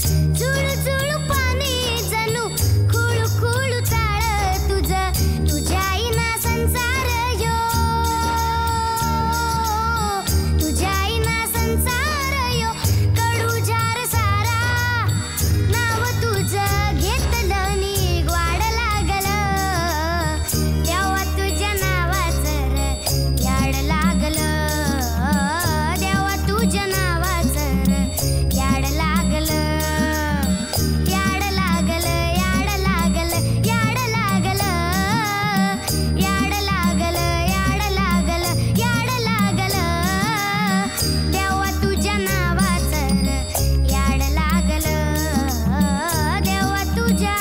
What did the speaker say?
झुळू झुळू पाणी जणू खुळू खुळू चाळ तुझं तुझ्या आईना संसार यो तुझ्या आईना संसार यो कडू जार सारा नाव तुझं घेतलं नी ग्वाड लागलं तेव्हा तुझ्या नावाचं र याड लागलं देवा तुझ्या नावाचं र याड लागलं याड लागलं याड लागलं याड लागलं याड लागलं याड लागलं याड लागलं देवा तुझ्या नावाचं र याड लागलं देवा तुझ्या